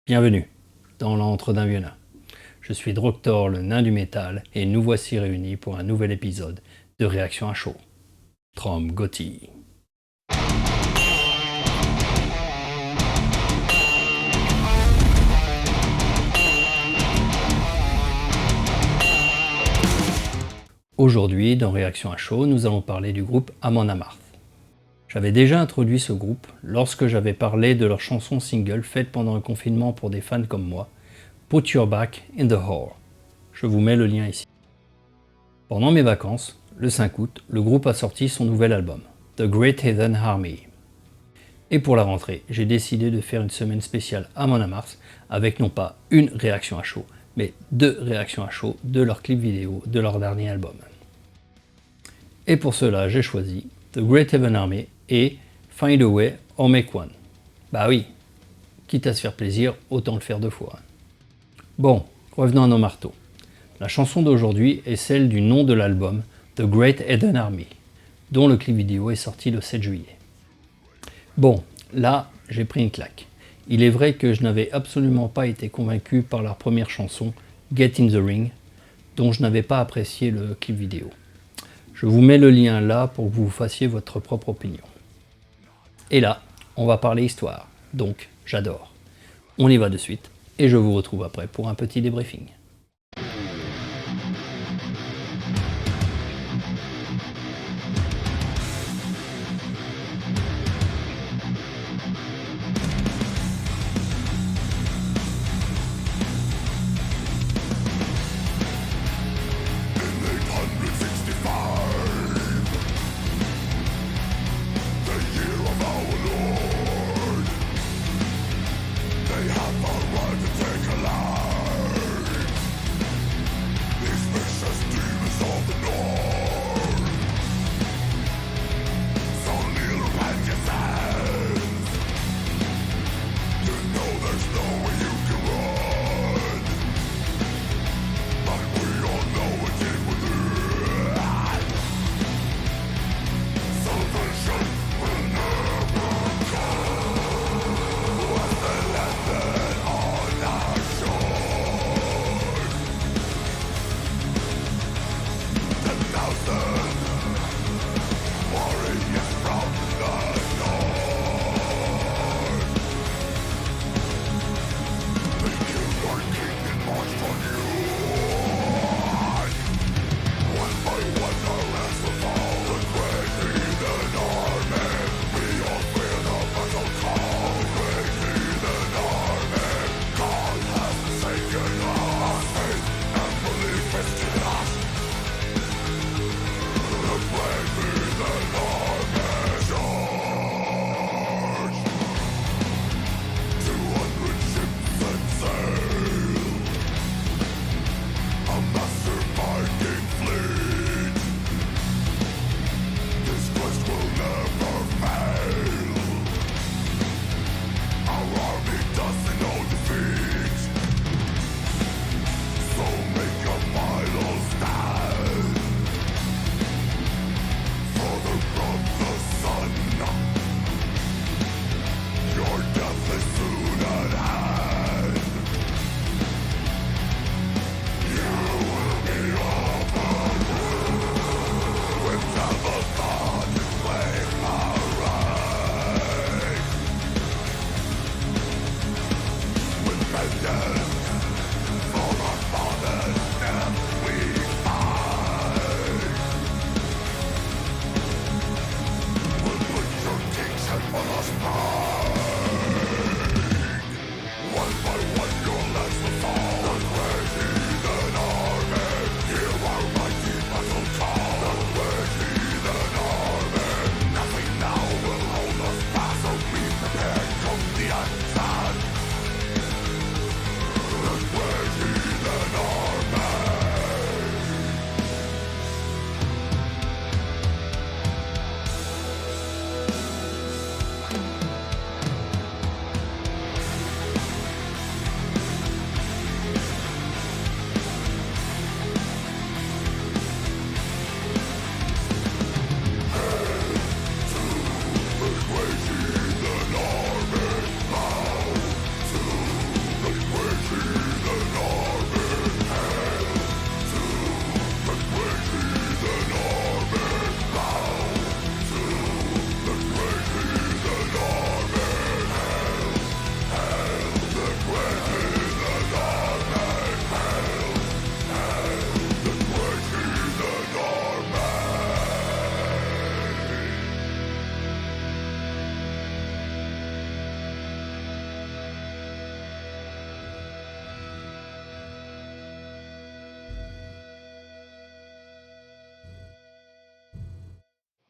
Bienvenue dans l'antre d'un vieux nain. Je suis Droctor, le nain du métal, et nous voici réunis pour un nouvel épisode de Réaction à chaud. Trom Gotti. Aujourd'hui, dans Réaction à chaud, nous allons parler du groupe Amon Amarth. J'avais déjà introduit ce groupe lorsque j'avais parlé de leur chanson single faite pendant le confinement pour des fans comme moi, Put Your Back in the Hole. Je vous mets le lien ici. Pendant mes vacances, le 5 août, le groupe a sorti son nouvel album, The Great Heathen Army. Et pour la rentrée, j'ai décidé de faire une semaine spéciale Amon Amarth avec non pas une réaction à chaud, mais 2 réactions à chaud de leur clip vidéo de leur dernier album. Et pour cela, j'ai choisi The Great Heathen Army et Find a Way or Make One. Bah oui, quitte à se faire plaisir, autant le faire 2 fois. Bon, revenons à nos marteaux. La chanson d'aujourd'hui est celle du nom de l'album, The Great Heathen Army, dont le clip vidéo est sorti le 7 juillet. Bon, là, j'ai pris une claque. Il est vrai que je n'avais absolument pas été convaincu par leur première chanson, Get in the Ring, dont je n'avais pas apprécié le clip vidéo. Je vous mets le lien là pour que vous fassiez votre propre opinion. Et là, on va parler histoire, donc j'adore. On y va de suite, et je vous retrouve après pour un petit débriefing.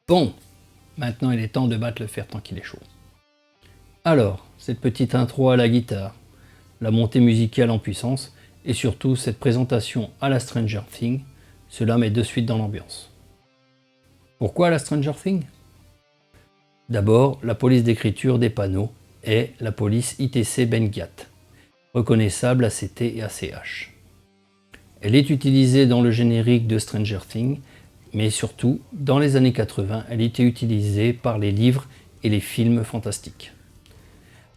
Bon, maintenant il est temps de battre le fer tant qu'il est chaud. Alors, cette petite intro à la guitare, la montée musicale en puissance, et surtout cette présentation à la Stranger Things, cela met de suite dans l'ambiance. Pourquoi la Stranger Things? D'abord, la police d'écriture des panneaux est la police ITC Ben-Ghiat, reconnaissable ACT et ACH. Elle est utilisée dans le générique de Stranger Things, mais surtout, dans les années 80, elle était utilisée par les livres et les films fantastiques.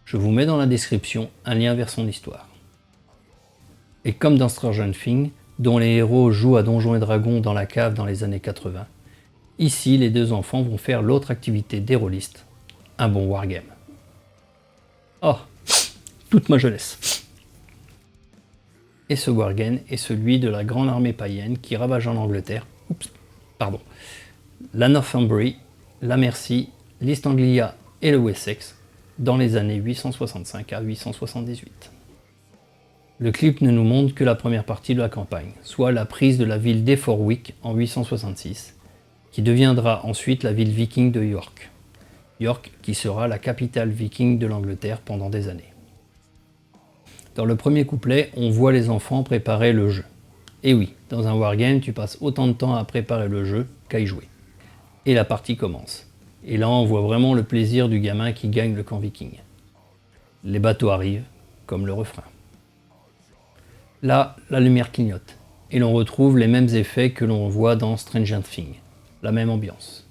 Je vous mets dans la description un lien vers son histoire. Et comme dans Stranger Things, dont les héros jouent à Donjons et Dragons dans la cave dans les années 80, ici les deux enfants vont faire l'autre activité des rôlistes, un bon wargame. Oh, toute ma jeunesse. Et ce wargame est celui de la grande armée païenne qui ravage en Angleterre, la Northumbrie, la Mercie, l'East Anglia et le Wessex dans les années 865 à 878. Le clip ne nous montre que la première partie de la campagne, soit la prise de la ville d'Eforwick en 866, qui deviendra ensuite la ville viking de York. York qui sera la capitale viking de l'Angleterre pendant des années. Dans le premier couplet, on voit les enfants préparer le jeu. Et oui, dans un wargame, tu passes autant de temps à préparer le jeu qu'à y jouer. Et la partie commence. Et là, on voit vraiment le plaisir du gamin qui gagne le camp viking. Les bateaux arrivent, comme le refrain. Là, la lumière clignote, et l'on retrouve les mêmes effets que l'on voit dans Stranger Things, la même ambiance.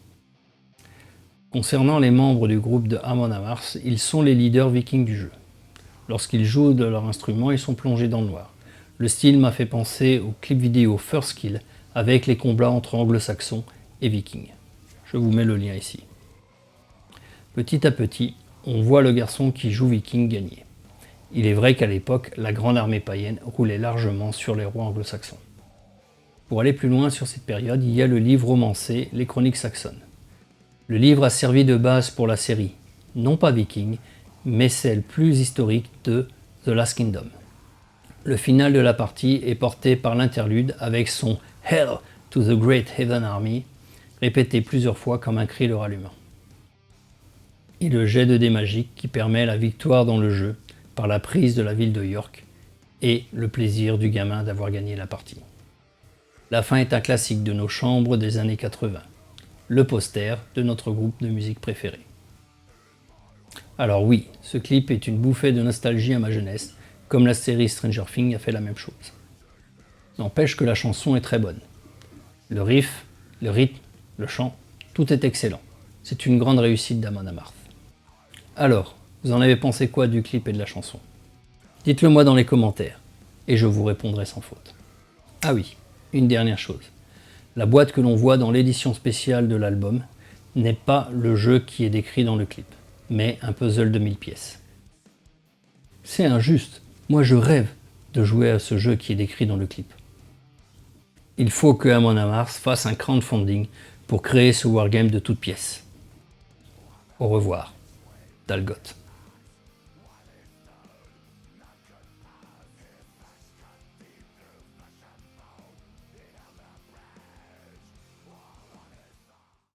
Concernant les membres du groupe de Amon Amarth, ils sont les leaders vikings du jeu. Lorsqu'ils jouent de leur instrument, ils sont plongés dans le noir. Le style m'a fait penser au clip vidéo First Kill avec les combats entre anglo-saxons et vikings. Je vous mets le lien ici. Petit à petit, on voit le garçon qui joue viking gagner. Il est vrai qu'à l'époque, la grande armée païenne roulait largement sur les rois anglo-saxons. Pour aller plus loin sur cette période, il y a le livre romancé Les Chroniques saxonnes. Le livre a servi de base pour la série, non pas viking, mais celle plus historique de The Last Kingdom. Le final de la partie est porté par l'interlude avec son « Hail to the Great Heathen Army » répété plusieurs fois comme un cri le rallumant. Et le jet de dés magique qui permet la victoire dans le jeu par la prise de la ville de York et le plaisir du gamin d'avoir gagné la partie. La fin est un classique de nos chambres des années 80, le poster de notre groupe de musique préféré. Alors oui, ce clip est une bouffée de nostalgie à ma jeunesse, comme la série Stranger Things a fait la même chose. N'empêche que la chanson est très bonne. Le riff, le rythme, le chant, tout est excellent. C'est une grande réussite d'Amon Amarth. Alors, vous en avez pensé quoi du clip et de la chanson? Dites-le moi dans les commentaires, et je vous répondrai sans faute. Ah oui, une dernière chose. La boîte que l'on voit dans l'édition spéciale de l'album n'est pas le jeu qui est décrit dans le clip, mais un puzzle de 1000 pièces. C'est injuste. Moi, je rêve de jouer à ce jeu qui est décrit dans le clip. Il faut que Amon Amarth fasse un crowdfunding pour créer ce wargame de toutes pièces. Au revoir, Dalgot.